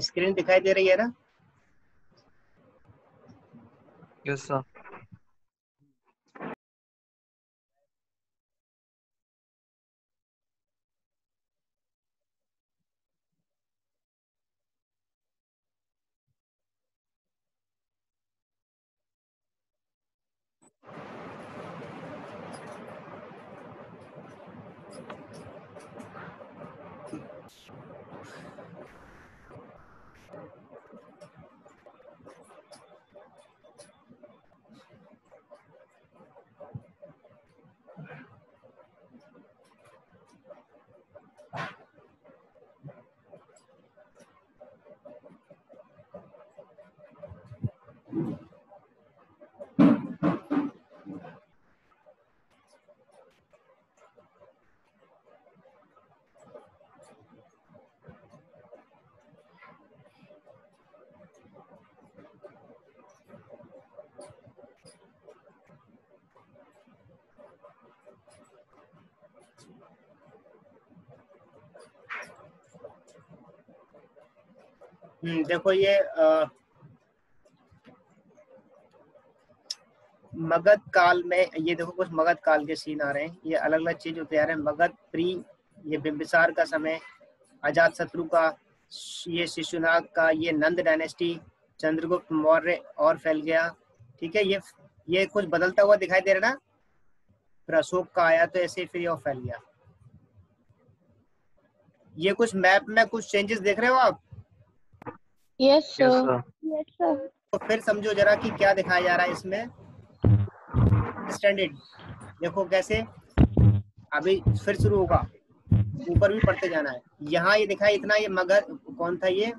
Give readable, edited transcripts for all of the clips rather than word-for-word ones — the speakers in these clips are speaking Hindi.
स्क्रीन दिखाई दे रही है ना? Yes sir. देखो ये मगध काल में, ये देखो कुछ मगध काल के सीन आ रहे हैं, ये अलग अलग चीज होते आ रहे हैं। मगध प्री, ये बिंबिसार का समय, अजात शत्रु का, ये शिशुनाग का, ये नंद डायनेस्टी, चंद्रगुप्त मौर्य और फैल गया। ठीक है, ये कुछ बदलता हुआ दिखाई दे रहा ना, फिर अशोक का आया तो ऐसे फिर ये फैल गया। ये कुछ मैप में कुछ चेंजेस देख रहे हो आप? Yes yes sir. Sir. Yes sir. तो फिर समझो जरा कि क्या दिखाया जा रहा है इसमें। स्टैंडर्ड देखो कैसे, अभी फिर शुरू होगा, ऊपर भी पढ़ते जाना है। यहाँ ये दिखाई इतना, ये मगध कौन था ये,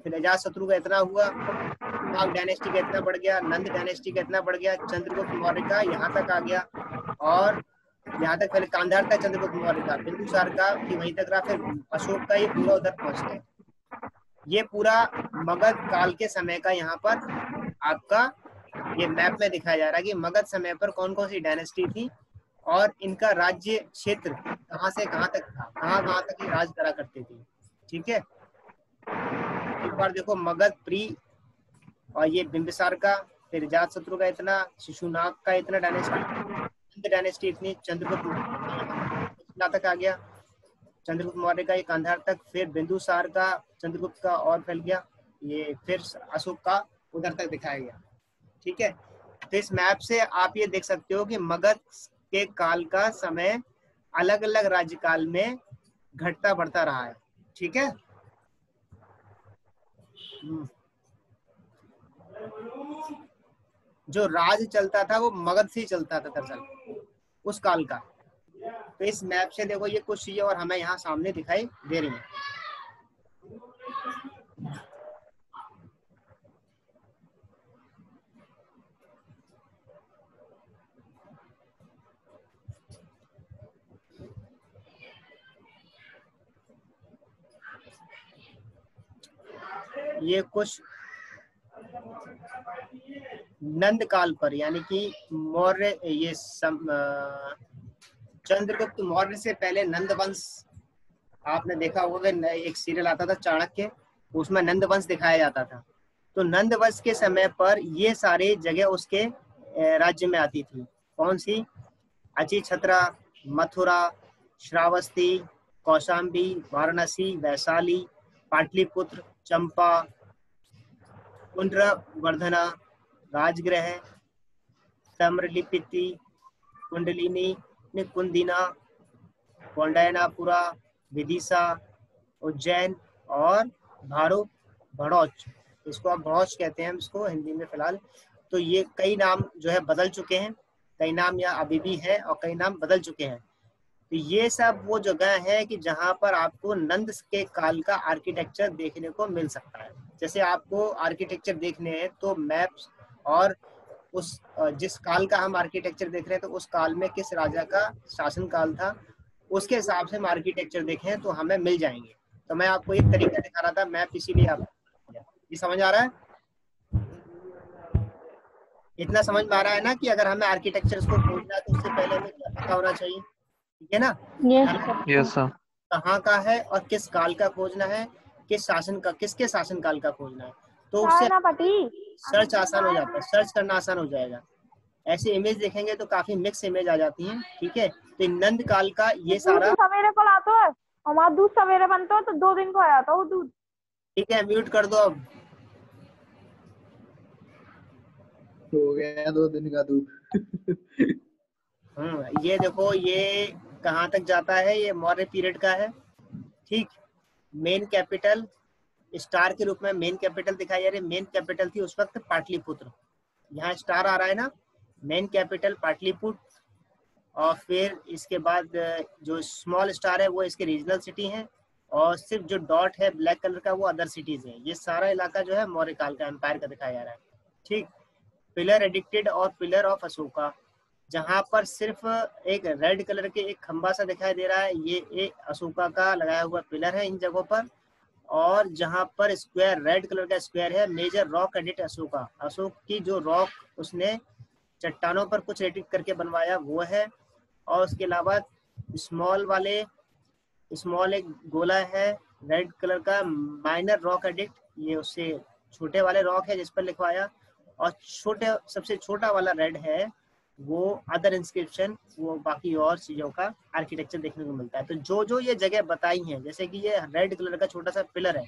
फिर अजात शत्रु का इतना हुआ, नाग डायनेस्टी का इतना बढ़ गया, नंद डायनेस्टी का इतना बढ़ गया, चंद्रगुप्त मौर्य का यहाँ तक आ गया, और यहाँ तक पहले कांधार था चंद्रगुप्त मौर्य का, बिंदुसार का कि वहीं तक रहा, फिर अशोक का ये पूरा उधर पहुंच गया। ये पूरा मगध काल के समय का यहाँ पर आपका ये मैप में दिखाया जा रहा है कि मगध समय पर कौन कौन सी डायनेस्टी थी और इनका राज्य क्षेत्र कहाँ से कहाँ तक था, कहाँ तक ये राज करा करते थे। ठीक है, एक बार देखो मगध प्री, और ये बिंबिसार का, फिर अजात शत्रु का इतना, शिशुनाग का इतना डायनेस्टी इतनी, चंद्रगुप्त तक आ गया, चंद्रगुप्त मौर्य का ये कांधार तक, फिर बिंदुसार का, चंद्रगुप्त का और फैल गया, ये फिर अशोक का उधर तक दिखाया गया। ठीक है, तो इस मैप से आप ये देख सकते हो कि मगध के काल का समय अलग अलग राज्यकाल में घटता बढ़ता रहा है। ठीक है, जो राज चलता था वो मगध से ही चलता था दरअसल उस काल का। तो इस मैप से देखो ये कुछ चीजें और हमें यहाँ सामने दिखाई दे रही हैं। ये कुछ नंद काल पर, यानी कि मौर्य, ये चंद्रगुप्त मौर्य से पहले नंद वंश, आपने देखा होगा एक सीरियल आता था चाणक्य, उसमें नंद वंश दिखाया जाता था। तो नंद वंश के समय पर ये सारे जगह उसके राज्य में आती थी। कौन सी? अची छत्रा, मथुरा, श्रावस्ती, कौशाम्बी, वाराणसी, वैशाली, पाटलिपुत्र, चंपा, पुंड्रवर्धना, राजगृह, तम्रलिप्ति, कुंडलिनी, कुंदिना, कौंडयनापुरा, विदिशा, उज्जैन और भारो भड़ौच। इसको आप भड़ौच कहते हैं इसको हिंदी में फिलहाल। तो ये कई नाम जो है बदल चुके हैं, कई नाम या अभी भी है और कई नाम बदल चुके हैं। तो ये सब वो जगह है कि जहाँ पर आपको नंद के काल का आर्किटेक्चर देखने को मिल सकता है। जैसे आपको आर्किटेक्चर देखने हैं तो मैप्स और उस जिस काल का हम आर्किटेक्चर देख रहे हैं तो उस काल में किस राजा का शासन काल था उसके हिसाब से हम आर्किटेक्चर देखें तो हमें मिल जाएंगे। तो मैं आपको एक तरीका दिखा रहा था मैप, इसीलिए आप ये समझ आ रहा है? इतना समझ में आ रहा है ना कि अगर हमें आर्किटेक्चर को खोजना है तो उससे पहले हमें क्या पता होना चाहिए, ठीक है ना? Yes sir. कहाँ का है और किस काल का खोजना है, किस शासन का, किसके शासन काल का खोजना है, तो उससे सर्च आसान हो जाता है, सर्च करना आसान हो जाएगा। ऐसे इमेज देखेंगे तो काफी मिक्स इमेज आ जाती हैं, ठीक है? तो नंद काल का ये सारा सवेरे को लाता है, हमारा दूध सवेरे बनता है तो 2 दिन को आया था वो दूध। ठीक है, म्यूट कर दो अब। हो गया 2 दिन का दूध। ये देखो ये कहाँ तक जाता है, ये मौर्य पीरियड का है, ठीक। मेन कैपिटल स्टार के रूप में मेन कैपिटल दिखाई जा रही है। मेन कैपिटल थी उस वक्त पाटलिपुत्र, यहाँ स्टार आ रहा है ना, मेन कैपिटल पाटलिपुत्र। और फिर इसके बाद जो स्मॉल स्टार है वो इसके रीजनल सिटी हैं और सिर्फ जो डॉट है ब्लैक कलर का वो अदर सिटीज है। ये सारा इलाका जो है मौर्य काल का एम्पायर का दिखाया जा रहा है, ठीक। पिलर एडिक्टेड और पिलर ऑफ अशोका, जहाँ पर सिर्फ एक रेड कलर के एक खंबा सा दिखाई दे रहा है, ये एक अशोका का लगाया हुआ पिलर है इन जगहों पर। और जहाँ पर स्क्वायर रेड कलर का स्क्वायर है, मेजर रॉक एडिट अशोका, अशोक की जो रॉक उसने चट्टानों पर कुछ एडिट करके बनवाया वो है। और उसके अलावा स्मॉल एक गोला है रेड कलर का, माइनर रॉक एडिट, ये उससे छोटे वाले रॉक है जिस पर लिखवाया। और सबसे छोटा वाला रेड है वो अदर इंस्क्रिप्शन, वो बाकी और चीजों का आर्किटेक्चर देखने को मिलता है। तो जो जो ये जगह बताई हैं, जैसे कि ये रेड कलर का छोटा सा पिलर है,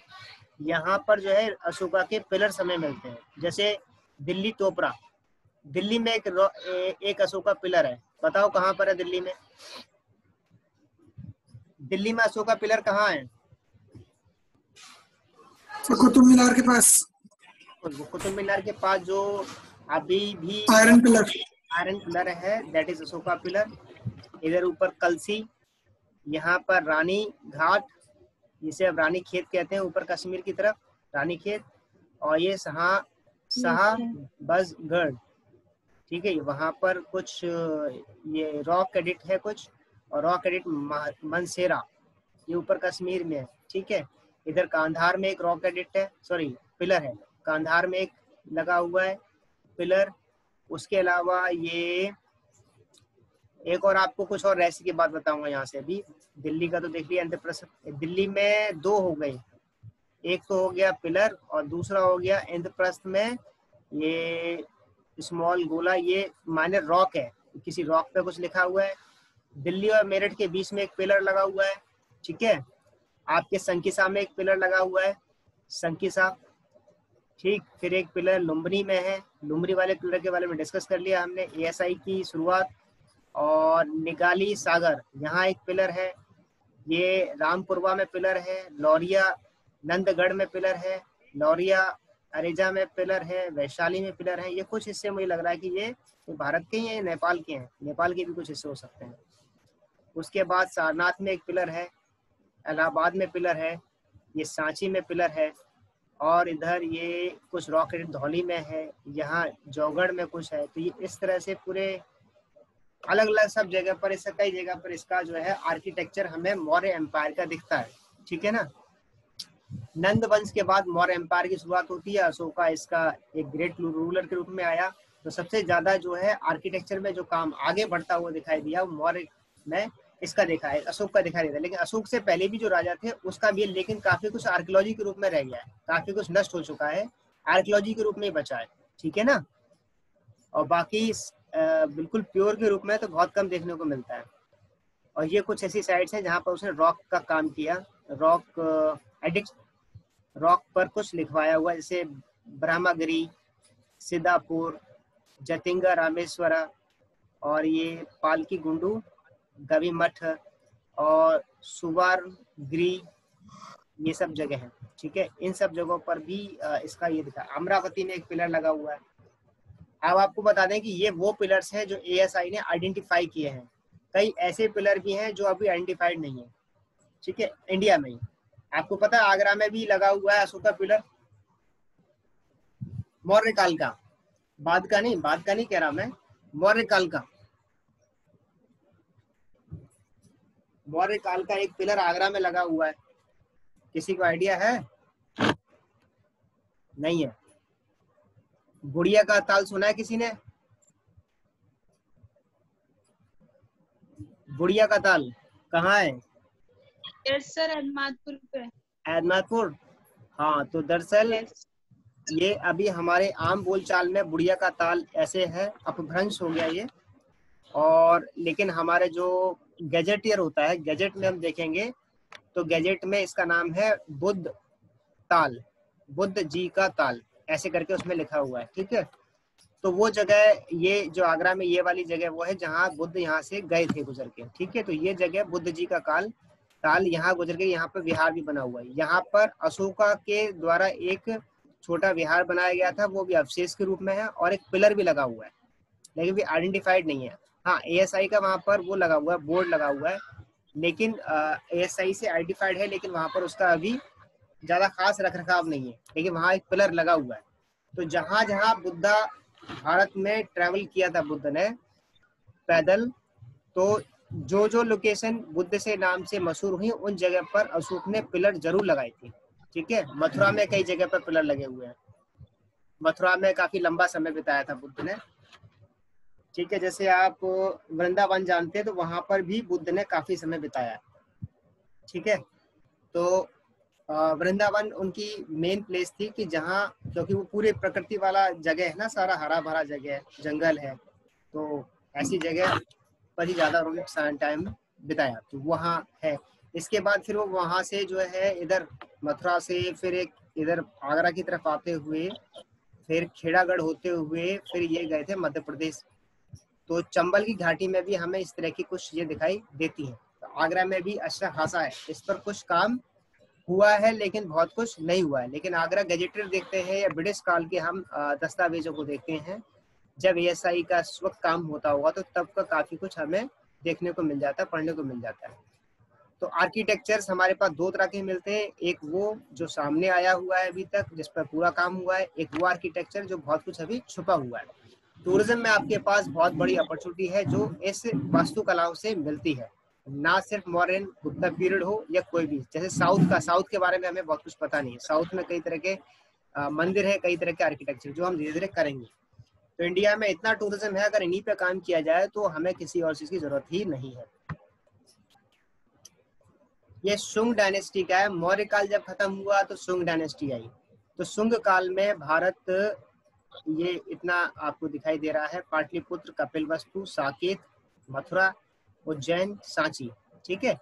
यहाँ पर जो है अशोका के पिलर समय मिलते हैं। जैसे दिल्ली तोपरा, दिल्ली में एक अशोका पिलर है, बताओ कहाँ पर है दिल्ली में? दिल्ली में अशोका पिलर कहाँ है? कुतुब मीनार के पास। कुतुब मीनार के पास जो अभी भी आयरन पिलर है, दैट इज अशोका पिलर। इधर ऊपर कलसी, यहाँ पर रानी घाट, जिसे अब रानी खेत कहते हैं ऊपर कश्मीर की तरफ, रानी खेत। और ये शाहबजगढ़, ठीक है, वहाँ पर कुछ ये रॉक एडिट है कुछ, और रॉक एडिट मनसेरा, ये ऊपर कश्मीर में है, ठीक है। इधर कांधार में एक रॉक एडिट है, सॉरी पिलर है, कांधार में एक लगा हुआ है पिलर। उसके अलावा ये एक और आपको कुछ और रहस्य की बात बताऊंगा यहाँ से। अभी दिल्ली का तो देख लिया, इंद्रप्रस्थ दिल्ली में 2 हो गए, एक तो हो गया पिलर और दूसरा हो गया इंद्रप्रस्थ में ये स्मॉल गोला, ये माइनर रॉक है, किसी रॉक पे कुछ लिखा हुआ है। दिल्ली और मेरठ के बीच में एक पिलर लगा हुआ है, ठीक है। आपके संकिसा में एक पिलर लगा हुआ है, संकिसा, ठीक। फिर एक पिलर लुम्बनी में है, लुम्बनी वाले पिलर के बारे में डिस्कस कर लिया हमने, ASI की शुरुआत। और निगाली सागर, यहाँ एक पिलर है, ये रामपुरवा में पिलर है, लौरिया नंदगढ़ में पिलर है, लौरिया अरेजा में पिलर है, वैशाली में पिलर है। ये कुछ हिस्से मुझे लग रहा है कि ये भारत के ही हैं, नेपाल के हैं, नेपाल के भी कुछ हिस्से हो सकते हैं। उसके बाद सारनाथ में एक पिलर है, इलाहाबाद में पिलर है, ये सांची में पिलर है। और इधर ये कुछ रॉक एडिट धौली में है, यहाँ जौगढ़ में कुछ है। तो ये इस तरह से पूरे अलग अलग सब जगह पर, इसका कई जगह पर इसका जो है आर्किटेक्चर हमें मौर्य एम्पायर का दिखता है, ठीक है ना। नंद वंश के बाद मौर्य एम्पायर की शुरुआत होती है, अशोका इसका एक ग्रेट रूलर के रूप में आया। तो सबसे ज्यादा जो है आर्किटेक्चर में जो काम आगे बढ़ता हुआ दिखाई दिया मौर्य में इसका देखा है, अशोक का दिखाई देता है। लेकिन अशोक से पहले भी जो राजा थे उसका भी, लेकिन काफी कुछ आर्कियोलॉजी के रूप में रह गया है, काफी कुछ नष्ट हो चुका है, आर्कियोलॉजी के रूप में ही बचा है, ठीक है ना। और बाकी बिल्कुल प्योर के रूप में तो बहुत कम देखने को मिलता है। और ये कुछ ऐसी साइट्स हैं जहाँ पर उसने रॉक का काम किया, रॉक एडिट, रॉक पर कुछ लिखवाया हुआ, जैसे ब्रह्मगिरी, सिद्धापुर, जतिंगा रामेश्वरा, और ये पालकी गुंडू, गवी मठ और सुवारगिरी, ये सब जगह हैं। ठीक है, इन सब जगहों पर भी इसका ये दिखा। अमरावती में एक पिलर लगा हुआ है। अब आपको बता दें कि ये वो पिलर्स हैं जो ASI ने आइडेंटिफाई किए हैं। कई ऐसे पिलर भी हैं जो अभी आइडेंटिफाइड नहीं है। ठीक है, इंडिया में ही आपको पता है आगरा में भी लगा हुआ है अशोका पिलर, मौर्य काल का, बाद का नहीं कह रहा मैं, मौर्य काल का। मौर्य काल का एक पिलर आगरा में लगा हुआ है। किसी को आइडिया है? नहीं है। बुढ़िया का ताल सुना है किसी ने? बुढ़िया का ताल कहाँ है? यस सर, अहमदपुर पे। अहमदपुर, हाँ। तो दरअसल ये अभी हमारे आम बोलचाल में बुढ़िया का ताल ऐसे है, अपभ्रंश हो गया ये। और लेकिन हमारे जो गैजेटियर होता है, गैजेट में हम देखेंगे तो गैजेट में इसका नाम है बुद्ध ताल, बुद्ध जी का ताल, ऐसे करके उसमें लिखा हुआ है। ठीक है, तो वो जगह, ये जो आगरा में ये वाली जगह वो है जहाँ बुद्ध यहाँ से गए थे गुजर के। ठीक है, तो ये जगह बुद्ध जी का ताल यहाँ गुजर के, यहाँ पर विहार भी बना हुआ है। यहाँ पर अशोका के द्वारा एक छोटा विहार बनाया गया था, वो भी अवशेष के रूप में है, और एक पिलर भी लगा हुआ है, लेकिन भी आइडेंटिफाइड नहीं है। हाँ, ASI का वहाँ पर वो लगा हुआ है, बोर्ड लगा हुआ है, लेकिन ASI से आइडेंटिफाइड है, लेकिन वहाँ पर उसका अभी ज्यादा खास रखरखाव नहीं है, लेकिन वहाँ एक पिलर लगा हुआ है। तो जहाँ जहाँ बुद्धा भारत में ट्रेवल किया था बुद्ध ने पैदल, तो जो जो लोकेशन बुद्ध से नाम से मशहूर हुई उन जगह पर अशोक ने पिलर जरूर लगाई थी। ठीक है, मथुरा में कई जगह पर पिलर लगे हुए हैं। मथुरा में काफी लंबा समय बिताया था बुद्ध ने। ठीक है, जैसे आप वृंदावन जानते हैं तो वहां पर भी बुद्ध ने काफी समय बिताया। ठीक है, तो वृंदावन उनकी मेन प्लेस थी कि जहाँ, क्योंकि वो पूरे प्रकृति वाला जगह है ना, सारा हरा भरा जगह है, जंगल है, तो ऐसी जगह पर ही ज्यादा उन्होंने टाइम बिताया, तो वहाँ है। इसके बाद फिर वो वहाँ से जो है इधर मथुरा से फिर एक इधर आगरा की तरफ आते हुए फिर खेड़ागढ़ होते हुए फिर ये गए थे मध्य प्रदेश। तो चंबल की घाटी में भी हमें इस तरह की कुछ ये दिखाई देती है। तो आगरा में भी अच्छा खासा है, इस पर कुछ काम हुआ है लेकिन बहुत कुछ नहीं हुआ है। लेकिन आगरा गजेटेड देखते हैं या ब्रिटिश काल के हम दस्तावेजों को देखते हैं, जब ASI का इस वक्त काम होता होगा तो तब का काफी कुछ हमें देखने को मिल जाता है, पढ़ने को मिल जाता है। तो आर्किटेक्चर्स हमारे पास दो तरह के मिलते हैं, एक वो जो सामने आया हुआ है अभी तक जिस पर पूरा काम हुआ है, एक वो आर्किटेक्चर जो बहुत कुछ अभी छुपा हुआ है। टूरिज्म में आपके पास बहुत बड़ी अपॉर्चुनिटी है जो इस वास्तुकलाओं से मिलती है, ना सिर्फ मॉडर्न गुप्ता पीरियड हो या कोई भी। जैसे साउथ के बारे में हमें बहुत कुछ पता नहीं है। साउथ में कई तरह के मंदिर है, कई तरह के आर्किटेक्चर जो हम धीरे धीरे करेंगे। तो इंडिया में इतना टूरिज्म है, अगर इन्हीं पे काम किया जाए तो हमें किसी और चीज की जरूरत ही नहीं है। ये शुंग डायनेस्टी का है। मौर्य काल जब खत्म हुआ तो शुंग डायनेस्टी आई। तो शुंग काल में भारत, ये इतना आपको दिखाई दे रहा है, पाटलिपुत्र, कपिलवस्तु, साकेत, मथुरा, उज्जैन, सांची। ठीक है,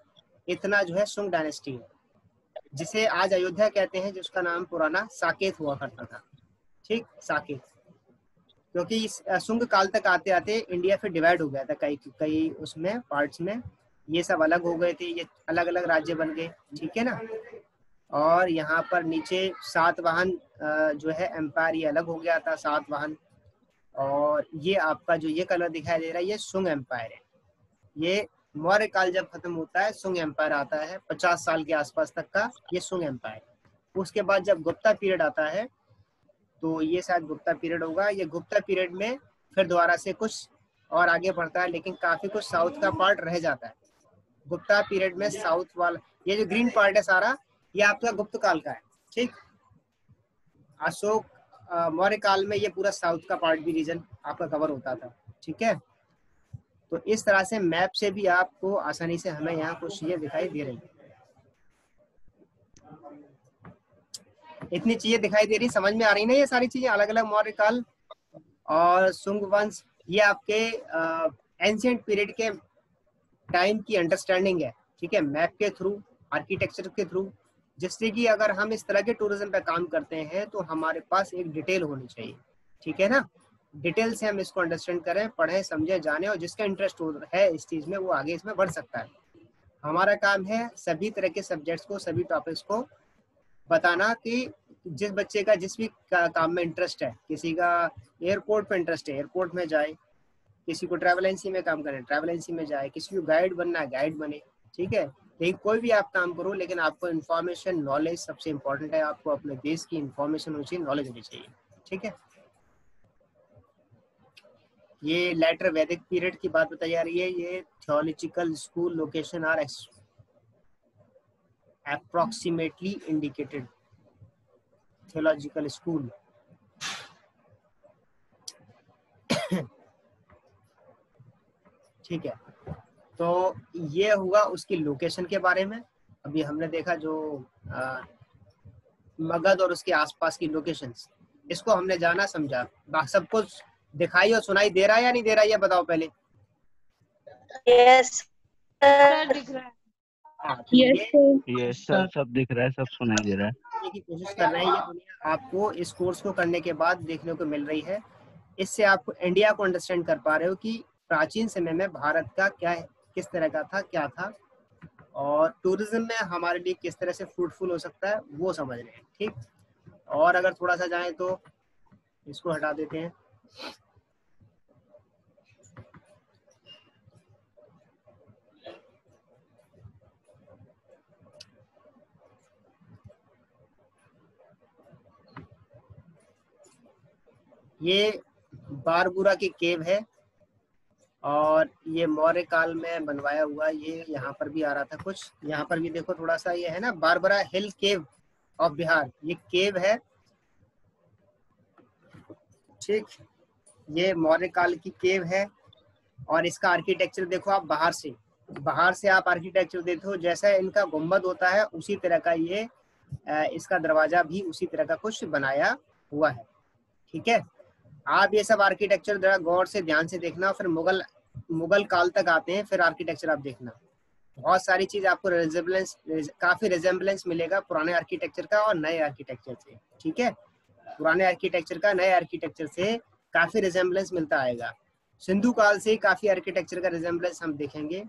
इतना जो है शुंग डायनेस्टी है, जिसे आज अयोध्या कहते हैं, जिसका नाम पुराना साकेत हुआ करता था। ठीक, साकेत, क्योंकि इस शुंग काल तक आते आते इंडिया फिर डिवाइड हो गया था कई उसमें पार्ट्स में, ये सब अलग हो गए थे, ये अलग अलग राज्य बन गए। ठीक है ना, और यहाँ पर नीचे सातवाहन जो है एम्पायर, ये अलग हो गया था, सातवाहन। और ये आपका जो ये कलर दिखाई दे रहा है ये शुंग एम्पायर है। ये मौर्य काल जब खत्म होता है शुंग एम्पायर आता है, 50 साल के आसपास तक का ये शुंग एम्पायर। उसके बाद जब गुप्ता पीरियड आता है तो ये शायद गुप्ता पीरियड होगा। ये गुप्ता पीरियड में फिर दोबारा से कुछ और आगे बढ़ता है, लेकिन काफी कुछ साउथ का पार्ट रह जाता है। गुप्ता पीरियड में साउथ वाला ये जो ग्रीन पार्ट है सारा, ये आपका गुप्त काल का है। ठीक, अशोक मौर्य काल में ये पूरा साउथ का पार्ट भी रीजन आपका कवर होता था। ठीक है, तो इस तरह से मैप से भी आपको आसानी से हमें यहाँ कुछ चीजें दिखाई दे रही है। इतनी चीजें दिखाई दे रही, समझ में आ रही ना ये सारी चीजें, अलग अलग मौर्य काल और शुंग वंश, ये आपके एंशिएंट पीरियड के टाइम की अंडरस्टैंडिंग है। ठीक है, मैप के थ्रू, आर्किटेक्चर के थ्रू, जिससे कि अगर हम इस तरह के टूरिज्म पे काम करते हैं तो हमारे पास एक डिटेल होनी चाहिए। ठीक है ना। डिटेल से हम इसको अंडरस्टैंड करें, पढ़ें, समझे, जाने, और जिसका इंटरेस्ट है इस चीज में वो आगे इसमें बढ़ सकता है। हमारा काम है सभी तरह के सब्जेक्ट्स को, सभी टॉपिक्स को बताना कि जिस बच्चे का जिस भी काम में इंटरेस्ट है, किसी का एयरपोर्ट में इंटरेस्ट है एयरपोर्ट में जाए, किसी को ट्रैवल एजेंसी में काम करें ट्रैवल एजेंसी में जाए, किसी को गाइड बनना है गाइड बने, ठीक है। लेकिन कोई भी आप काम करो, लेकिन आपको इन्फॉर्मेशन नॉलेज सबसे इम्पोर्टेंट है। आपको अपने देश की इन्फॉर्मेशन होनी चाहिए, नॉलेज होनी चाहिए, ठीक है। ये लेटर वैदिक पीरियड की बात बताई जा रही है। ये theological school location are approximately indicated। Theological school ठीक है। तो ये हुआ उसकी लोकेशन के बारे में। अभी हमने देखा जो मगध और उसके आसपास की लोकेशंस, इसको हमने जाना समझा। सब कुछ दिखाई और सुनाई दे रहा है या नहीं दे रहा है, ये बताओ पहले। यस सर दिख रहा है। हाँ, तो यस सर, सब दिख रहा है, सब सुनाई दे रहा है। ये की कोशिश कर रहे हैं। ये दुनिया आपको इस कोर्स को करने के बाद देखने को मिल रही है। इससे आप इंडिया को अंडरस्टैंड कर पा रहे हो कि प्राचीन समय में भारत का क्या किस तरह का था, क्या था, और टूरिज्म में हमारे लिए किस तरह से फ्रूटफुल हो सकता है, वो समझ रहे हैं, ठीक। और अगर थोड़ा सा जाए तो इसको हटा देते हैं। ये बारबुरा की केव है और ये मौर्य काल में बनवाया हुआ। ये यहाँ पर भी आ रहा था कुछ, यहाँ पर भी देखो थोड़ा सा, ये है ना बारबुरा हिल केव ऑफ बिहार, ये केव है, ठीक। ये मौर्य काल की केव है और इसका आर्किटेक्चर देखो आप बाहर से आप आर्किटेक्चर देखो, जैसा इनका गुम्बद होता है उसी तरह का ये इसका दरवाजा भी उसी तरह का कुछ बनाया हुआ है, ठीक है। आप ये सब आर्किटेक्चर जरा गौर से ध्यान से देखना, फिर मुगल काल तक आते हैं, फिर आर्किटेक्चर आप देखना। बहुत सारी चीज आपको काफी रिजेम्बलेंस मिलेगा पुराने आर्किटेक्चर का और नए आर्किटेक्चर से, ठीक है। पुराने आर्किटेक्चर का नए आर्किटेक्चर से काफी रिजेम्बलेंस मिलता आएगा। सिंधु काल से काफी आर्किटेक्चर का रिजेम्बलेंस हम देखेंगे।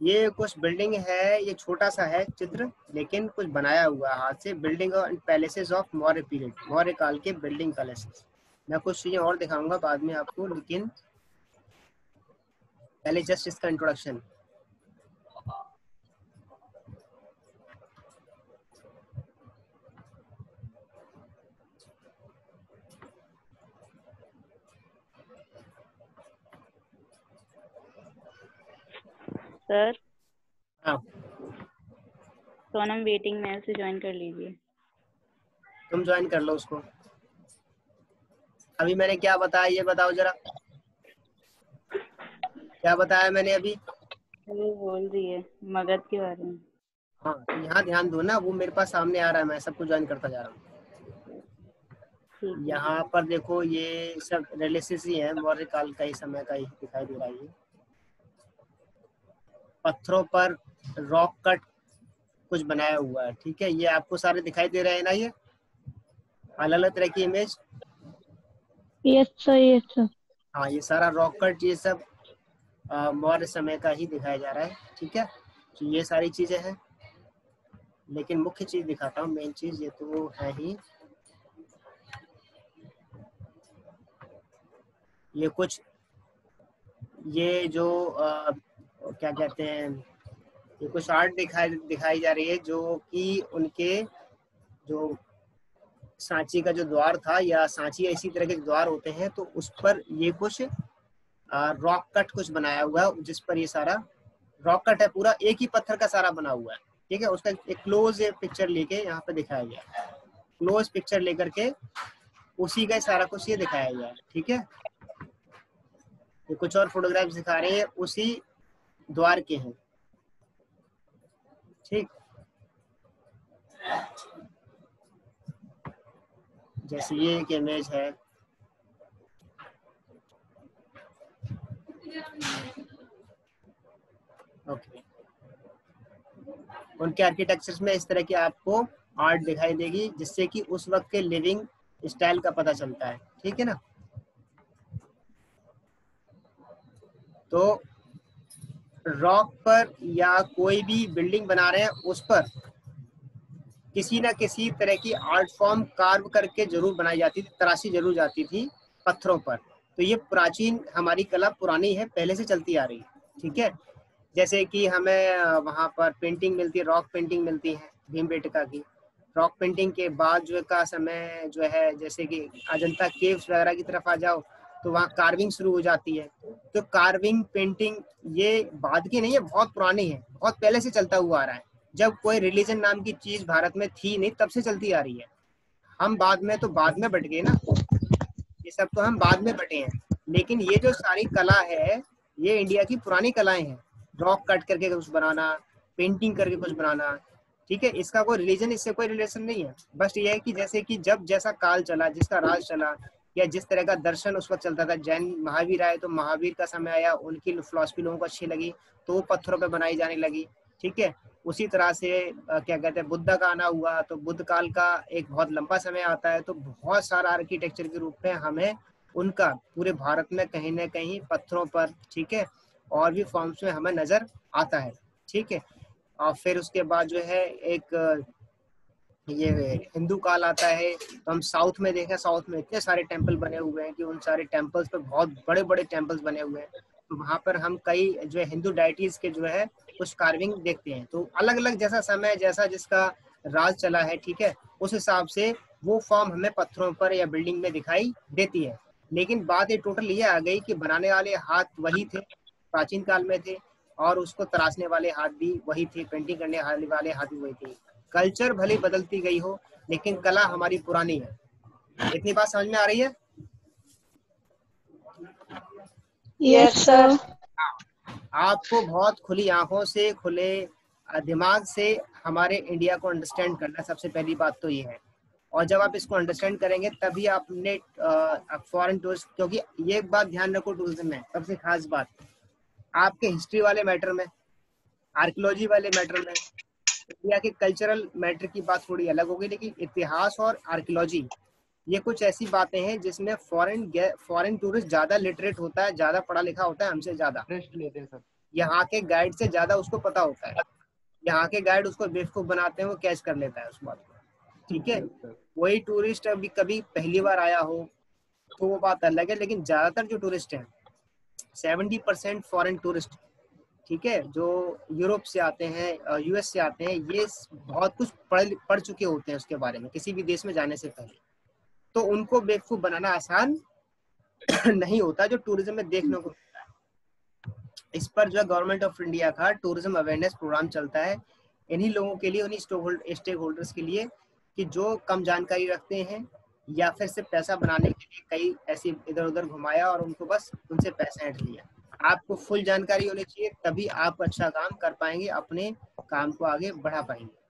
ये कुछ बिल्डिंग है, ये छोटा सा है चित्र, लेकिन कुछ बनाया हुआ है हाथ से। Building and palaces of Maurya period, Maurya काल के बिल्डिंग पैलेसेस। मैं कुछ चीजें और दिखाऊंगा बाद में आपको, लेकिन पहले जस्ट इसका इंट्रोडक्शन। सर, हाँ, सोनम वेटिंग में से ज्वाइन कर लीजिए। तुम ज्वाइन कर लो उसको। अभी मैंने क्या बताया ये बताओ जरा, क्या बताया मैंने अभी? वो बोल रही है मगध के बारे में। हाँ, तो यहाँ ध्यान दो ना, वो मेरे पास सामने आ रहा है, मैं सबको ज्वाइन करता जा रहा हूँ। यहाँ पर देखो ये सब रिलेसेस ही है, मौर्य काल का ही समय का ही दिखाई दे रहा है। पत्थरों पर रॉक कट कुछ बनाया हुआ है, ठीक है। ये आपको सारे दिखाई दे रहे हैं ना, ये अलग अलग तरह की image. Yes sir, yes sir. हाँ, ये सारा रॉक कट ये सब मौर्य समय का ही दिखाया जा रहा है, ठीक है। तो ये सारी चीजें हैं, लेकिन मुख्य चीज दिखाता हूँ, मेन चीज ये तो है ही। ये कुछ ये जो क्या कहते हैं, ये कुछ आर्ट दिखाई जा रही है, जो कि उनके जो सांची का जो द्वार था, या सांची इसी तरह के द्वार होते हैं, तो उस पर ये कुछ रॉक कट कुछ बनाया हुआ है, जिस पर ये सारा रॉक कट है, पूरा एक ही पत्थर का सारा बना हुआ है, ठीक है। उसका एक क्लोज पिक्चर लेके यहाँ पे दिखाया गया, क्लोज पिक्चर लेकर के उसी का सारा कुछ ये दिखाया गया है, ठीक है। ये कुछ और फोटोग्राफ्स दिखा रहे हैं, उसी द्वार के हैं, ठीक। जैसे ये एक इमेज है, ओके। उनके आर्किटेक्चर्स में इस तरह की आपको आर्ट दिखाई देगी, जिससे कि उस वक्त के लिविंग स्टाइल का पता चलता है, ठीक है ना। तो रॉक पर या कोई भी बिल्डिंग बना रहे हैं उस पर किसी ना किसी तरह की आर्ट फॉर्म कार्व करके जरूर बनाई जाती थी, तराशी जरूर जाती थी पत्थरों पर। तो ये प्राचीन हमारी कला पुरानी है, पहले से चलती आ रही है, ठीक है। जैसे कि हमें वहाँ पर पेंटिंग मिलती है, रॉक पेंटिंग मिलती है भीमबेटका की। रॉक पेंटिंग के बाद जो का समय जो है, जैसे कि अजंता केव्स वगैरह की तरफ आ जाओ तो वहाँ कार्विंग शुरू हो जाती है। तो कार्विंग पेंटिंग ये बाद की नहीं है, बहुत पुरानी है, बहुत पहले से चलता हुआ आ रहा है। जब कोई रिलीजन नाम की चीज भारत में थी नहीं, तब से चलती आ रही है। हम बाद में बट गए ना, ये सब तो हम बाद में बटे हैं, लेकिन ये जो सारी कला है ये इंडिया की पुरानी कलाएं हैं। रॉक कट करके कुछ बनाना, पेंटिंग करके कुछ बनाना, ठीक है। इसका कोई रिलीजन, इससे कोई रिलेशन नहीं है। बस ये है कि जैसे कि जब जैसा काल चला, जिसका राज चला, या जिस तरह का दर्शन उस वक्त चलता था, जैन महावीर आए तो महावीर का समय आया, उनकी फिलॉसफी लोगों को अच्छी लगी तो वो पत्थरों पर बनाई जाने लगी, ठीक है। उसी तरह से क्या कहते हैं, बुद्ध का आना हुआ तो बुद्ध काल का एक बहुत लंबा समय आता है, तो बहुत सारा आर्किटेक्चर के रूप में हमें उनका पूरे भारत में कहीं ना कहीं पत्थरों पर, ठीक है, और भी फॉर्म्स में हमें नजर आता है, ठीक है। और फिर उसके बाद जो है एक ये हिंदू काल आता है, तो हम साउथ में देखें, साउथ में इतने सारे टेम्पल बने हुए हैं कि उन सारे टेम्पल्स पे बहुत बड़े बड़े टेम्पल्स बने हुए हैं। तो वहाँ पर हम कई जो है हिंदू डाइटीज के जो है कुछ कार्विंग देखते हैं। तो अलग अलग जैसा समय, जैसा जिसका राज चला है, ठीक है, उस हिसाब से वो फॉर्म हमें पत्थरों पर या बिल्डिंग में दिखाई देती है। लेकिन बात ये टोटल ये आ गई कि बनाने वाले हाथ वही थे, प्राचीन काल में थे, और उसको तराशने वाले हाथ भी वही थे, पेंटिंग करने वाले हाथ भी वही थे। कल्चर भले बदलती गई हो, लेकिन कला हमारी पुरानी है। इतनी बात समझ में आ रही है? Yes sir. आपको बहुत खुली आंखों से, खुले दिमाग से हमारे इंडिया को अंडरस्टैंड करना, सबसे पहली बात तो ये है। और जब आप इसको अंडरस्टैंड करेंगे तभी आपने फॉरेन टूरिस्ट, क्योंकि ये एक बात ध्यान रखो टूरिज्म में, सबसे खास बात, आपके हिस्ट्री वाले मैटर में, आर्कियोलॉजी वाले मैटर में, इंडिया के कल्चरल मैटर की बात थोड़ी अलग होगी, लेकिन इतिहास और आर्कियोलॉजी ये कुछ ऐसी बातें हैं जिसमें फॉरेन टूरिस्ट ज्यादा लिटरेट होता है, ज्यादा पढ़ा लिखा होता है हमसे ज्यादा, यहाँ के गाइड से ज्यादा उसको पता होता है। यहाँ के गाइड उसको बेवकूफ बनाते हैं, वो कैच कर लेता है उस बात को, ठीक है। वही टूरिस्ट अभी कभी पहली बार आया हो तो वो बात अलग है, लेकिन ज्यादातर जो टूरिस्ट हैं 70% फॉरेन टूरिस्ट, ठीक है, जो यूरोप से आते हैं, यूएस से आते हैं, ये बहुत कुछ पढ़ चुके होते हैं उसके बारे में किसी भी देश में जाने से पहले। तो उनको बेवकूफ बनाना आसान नहीं होता, जो टूरिज्म में देखने को मिलता है। इस पर जो है गवर्नमेंट ऑफ इंडिया का टूरिज्म अवेयरनेस प्रोग्राम चलता है, इन्हीं लोगों के लिए, उन्हीं स्टेक होल्डर्स के लिए, कि जो कम जानकारी रखते हैं या फिर सिर्फ पैसा बनाने के लिए कई ऐसे इधर उधर घुमाया और उनको बस उनसे पैसा ऐंठ लिया। आपको फुल जानकारी होनी चाहिए, तभी आप अच्छा काम कर पाएंगे, अपने काम को आगे बढ़ा पाएंगे।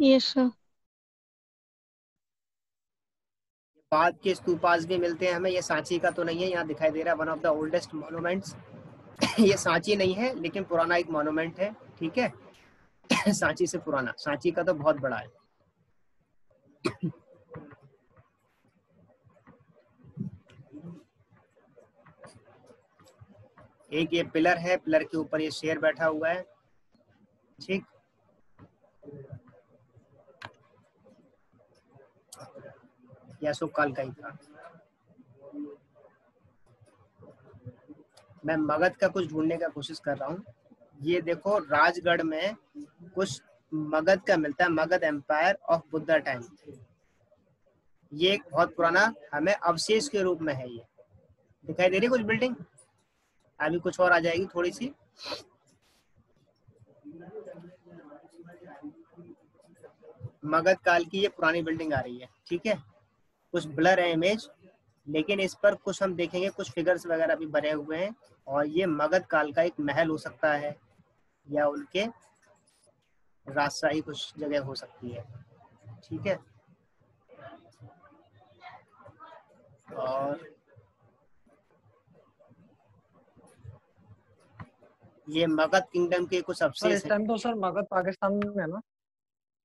Yes sir. बाद के स्तूपास भी मिलते हैं हमें, ये सांची का तो नहीं है, यहाँ दिखाई दे रहा है one of the oldest monuments. ये सांची नहीं है लेकिन पुराना एक मॉन्यूमेंट है, ठीक है। सांची से पुराना, सांची का तो बहुत बड़ा है। एक ये पिलर है, पिलर के ऊपर ये शेर बैठा हुआ है, ठीक। ये अशोक काल का ही था। मैं मगध का कुछ ढूंढने का कोशिश कर रहा हूँ। ये देखो राजगढ़ में कुछ मगध का मिलता है, Magadha empire of Buddha time. ये एक बहुत पुराना हमें अवशेष के रूप में है, ये दिखाई दे रही कुछ बिल्डिंग, अभी कुछ और आ जाएगी थोड़ी सी। मगध काल की ये पुरानी बिल्डिंग आ रही है, ठीक है। कुछ ब्लर है इमेज, लेकिन इस पर कुछ हम देखेंगे, कुछ फिगर्स वगैरह भी बने हुए हैं, और ये मगध काल का एक महल हो सकता है या उनके राजशाही कुछ जगह हो सकती है, ठीक है। और ये मगध किंगडम के कुछ अवशेष इस टाइम तो सर मगध पाकिस्तान में है ना?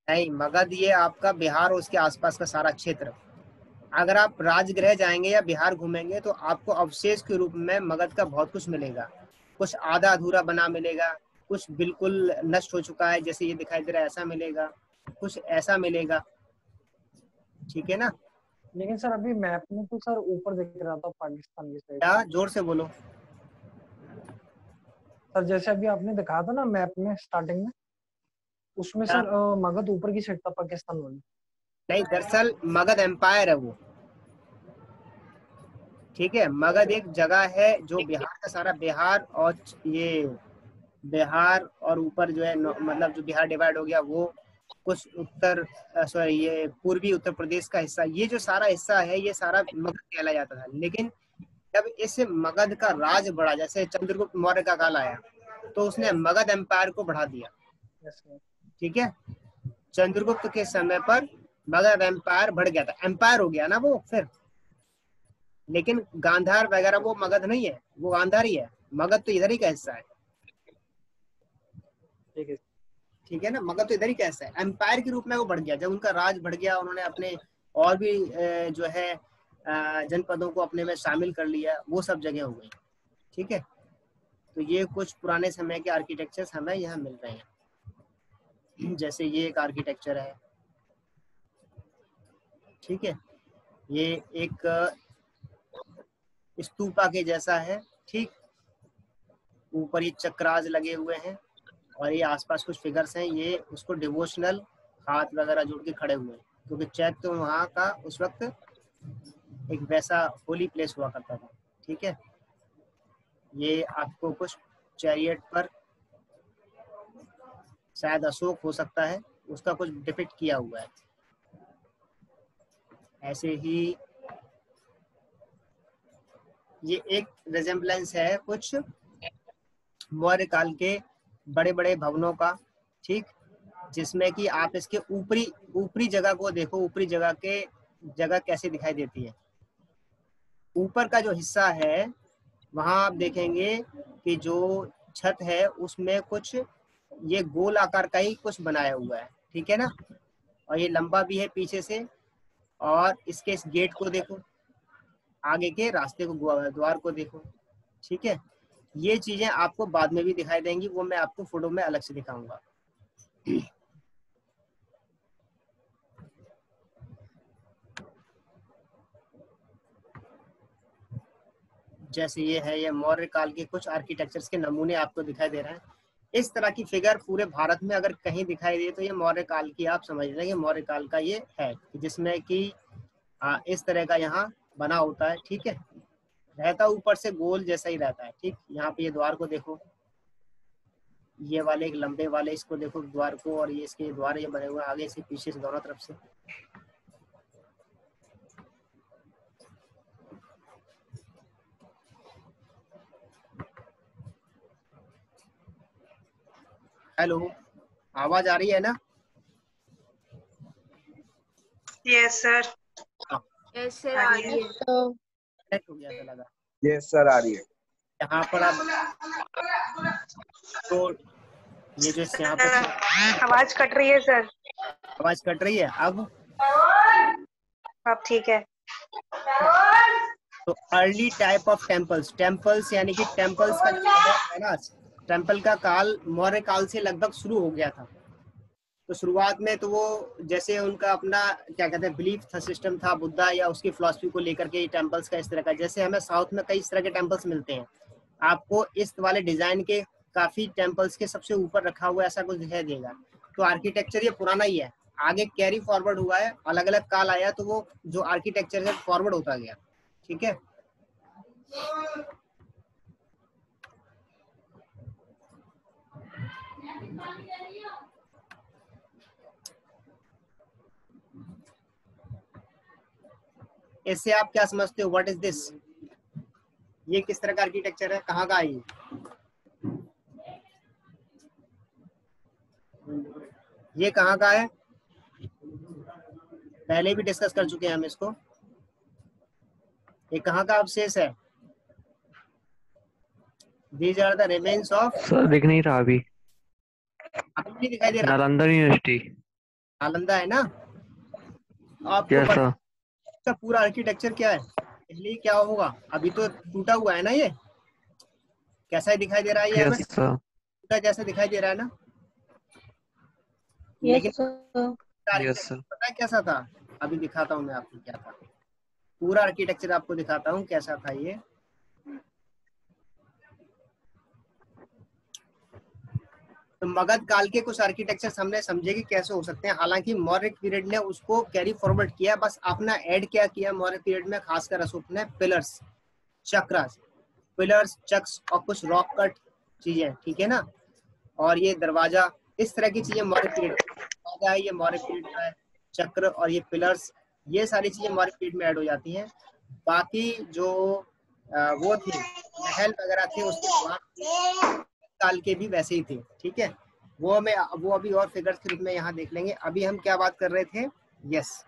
नहीं, मगध ये आपका बिहार और उसके आसपास का सारा क्षेत्र, अगर आप राजगृह जाएंगे या बिहार घूमेंगे तो आपको अवशेष के रूप में मगध का बहुत कुछ मिलेगा। कुछ आधा अधूरा बना मिलेगा, कुछ बिल्कुल नष्ट हो चुका है जैसे ये दिखाई दे रहा है ऐसा मिलेगा, कुछ ऐसा मिलेगा, ठीक है ना। लेकिन सर अभी मैप में तो सर ऊपर दिख रहा था पाकिस्तान की साइड। क्या, जोर से बोलो सर। जैसे अभी आपने दिखाया था ना मैप में स्टार्टिंग में, उसमें क्या? सर मगध ऊपर की साइड था पाकिस्तान वाली। नहीं, दरअसल मगध एम्पायर है वो, ठीक है। मगध एक जगह है जो बिहार का सारा बिहार और ये बिहार और ऊपर जो है मतलब जो बिहार डिवाइड हो गया वो कुछ उत्तर सॉरी ये पूर्वी उत्तर प्रदेश का हिस्सा, ये जो सारा हिस्सा है ये सारा मगध कहला जाता था। लेकिन जब इस मगध का राज बढ़ा, जैसे चंद्रगुप्त मौर्य का काल आया तो उसने मगध एम्पायर को बढ़ा दिया, ठीक है। चंद्रगुप्त के समय पर मगध एम्पायर बढ़ गया था, एम्पायर हो गया ना वो फिर। लेकिन गांधार वगैरह वो मगध नहीं है, वो गांधार ही है, मगध तो इधर ही का हिस्सा है, ठीक है ना। मगध तो इधर ही का हिस्सा है, एम्पायर के रूप में वो बढ़ गया। जब उनका राज बढ़ गया, उन्होंने अपने और भी जो है जनपदों को अपने में शामिल कर लिया, वो सब जगह हो गई, ठीक है। तो ये कुछ पुराने समय के आर्किटेक्चर्स हमें यहाँ मिल रहे हैं। जैसे ये एक आर्किटेक्चर है, ठीक है, ये एक स्तूपा के जैसा है, ठीक। ऊपर ये चक्राज लगे हुए हैं और ये आसपास कुछ फिगर्स हैं, ये उसको डिवोशनल हाथ वगैरह जोड़ के खड़े हुए हैं, क्योंकि चैत्य तो वहाँ का उस वक्त एक वैसा होली प्लेस हुआ करता था, ठीक है। ये आपको कुछ चैरियट पर शायद अशोक हो सकता है, उसका कुछ डिपिक्ट किया हुआ है। ऐसे ही ये एक रिजेम्बलेंस है कुछ मौर्य काल के बड़े बड़े भवनों का, ठीक, जिसमें कि आप इसके ऊपरी जगह को देखो, ऊपरी जगह कैसे दिखाई देती है। ऊपर का जो हिस्सा है वहां आप देखेंगे कि जो छत है उसमें कुछ ये गोल आकार का ही कुछ बनाया हुआ है, ठीक है ना। और ये लंबा भी है पीछे से, और इसके इस गेट को देखो, आगे के रास्ते को, द्वार को देखो, ठीक है। ये चीजें आपको बाद में भी दिखाई देंगी, वो मैं आपको फोटो में अलग से दिखाऊंगा। जैसे ये है, ये मौर्य काल के कुछ आर्किटेक्चर्स के नमूने आपको दिखाई दे रहे हैं। इस तरह की फिगर पूरे भारत में अगर कहीं दिखाई दे तो ये मौर्य काल की आप समझ लें, मौर्य काल का ये है, जिसमें कि इस तरह का यहाँ बना होता है, ठीक है। रहता ऊपर से गोल जैसा ही रहता है, ठीक। यहाँ पे ये द्वार को देखो, ये वाले एक लंबे वाले इसको देखो द्वार को, और ये इसके द्वार ये बने हुए आगे से पीछे से दोनों तरफ से। हेलो, आवाज आ रही है ना? Yes sir. यस सर, आ रही है। हो गया था लगा। यस सर, आ रही है। यहाँ पर आप तो ये जो यहाँ पर आवाज कट रही है सर। आवाज कट रही है अब ठीक है। तो अर्ली टाइप ऑफ टेम्पल्स यानी कि टेम्पल्स का जो है ना, टेम्पल का काल मौर्य काल से लगभग शुरू हो गया था। तो शुरुआत में तो वो जैसे उनका अपना क्या कहते हैं बिलीफ था, सिस्टम था, बुद्धा या उसकी फिलॉसफी को लेकर के टेम्पल्स का इस तरह का, जैसे हमें साउथ में कई इस तरह के टेम्पल्स मिलते हैं, आपको इस वाले डिजाइन के काफी टेम्पल्स के सबसे ऊपर रखा हुआ ऐसा कुछ दिखाई देगा। तो आर्किटेक्चर ये पुराना ही है, आगे कैरी फॉरवर्ड हुआ है, अलग अलग काल आया तो वो जो आर्किटेक्चर है फॉरवर्ड होता गया, ठीक है। इससे आप क्या समझते हो? What is this? ये किस तरह का आर्किटेक्चर है, कहाँ का है ये कहाँ का है? पहले भी डिस्कस कर चुके हैं हम इसको। ये कहाँ का अवशेष है? These are the remains of। Sir दिख नहीं रहा अभी, नहीं दिखाई दे रहा। नालंदा यूनिवर्सिटी। नालंदा है ना? आपको यस सर। इसका पूरा आर्किटेक्चर क्या है, इसलिए क्या होगा, अभी तो टूटा हुआ है ना, ये कैसा ही दिखाई दे रहा है, ये हमें यस सर। टूटा जैसा दिखाई दे रहा है ना, यस लेकिन सर। Yes sir. पता है कैसा था, अभी दिखाता हूँ मैं आपको क्या था, पूरा आर्किटेक्चर आपको दिखाता हूँ कैसा था ये। तो मगध काल के कुछ आर्किटेक्चर हमने समझे कि कैसे हो सकते हैं, हालांकि मौर्य पीरियड ने उसको कैरी फॉरवर्ड किया, बस अपना ऐड क्या किया मौर्य पीरियड में, खासकर अशोक ने पिलर्स, चक्रास, पिलर्स, चक्स और कुछ रॉक कट चीजें, ठीक है ना, और ये दरवाजा, इस तरह की चीजें मौर्य पीरियड, दरवाजा है ये मौर्य पीरियड का है, चक्र और ये पिलर्स, ये सारी चीजें मौर्य पीरियड में ऐड हो जाती हैं। बाकी जो वो थी महल वगैरह थे उसके काल के भी वैसे ही थे, ठीक है, वो अभी और फिगर्स के रूप में यहाँ देख लेंगे। अभी हम क्या बात कर रहे थे, यस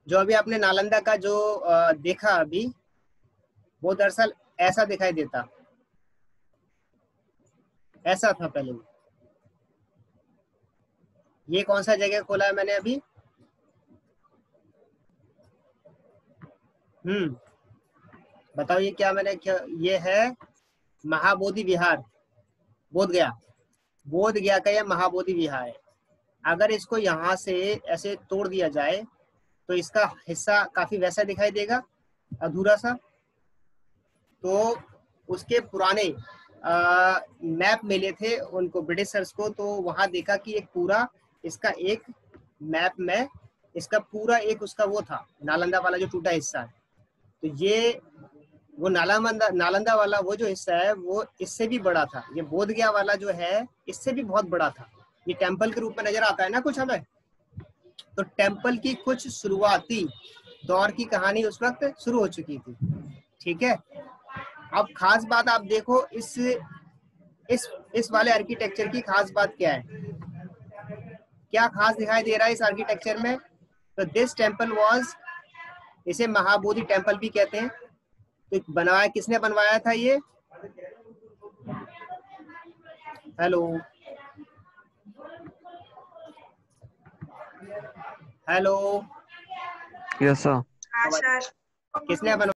जो अभी आपने नालंदा का जो देखा अभी, वो दरअसल ऐसा दिखाई देता, ऐसा था पहले वो। ये कौन सा जगह खोला है मैंने अभी, बताओ ये क्या मैंने क्या, ये है महाबोधि विहार, बोध गया का ये महाबोधि विहार है। अगर इसको यहाँ से ऐसे तोड़ दिया जाए तो इसका हिस्सा काफी वैसा दिखाई देगा, अधूरा सा। तो उसके पुराने मैप मिले थे उनको ब्रिटिशर्स को, तो वहां देखा कि एक पूरा इसका एक मैप में इसका पूरा एक उसका वो था, नालंदा वाला जो टूटा हिस्सा है, तो ये वो नालंदा वाला वो जो हिस्सा है वो इससे भी बड़ा था, ये बोध गया वाला जो है इससे भी बहुत बड़ा था। ये टेम्पल के रूप में नजर आता है ना कुछ हमें, तो टेम्पल की कुछ शुरुआती दौर की कहानी उस वक्त शुरू हो चुकी थी, ठीक है। अब खास बात आप देखो इस वाले आर्किटेक्चर की खास बात क्या है, क्या खास दिखाई दे रहा है इस आर्किटेक्चर में, तो दिस टेम्पल वाज, इसे महाबोधि टेम्पल भी कहते हैं। तो बनवाया किसने बनवाया था ये, हेलो यस सर। हाँ सर। किसने बनवाया?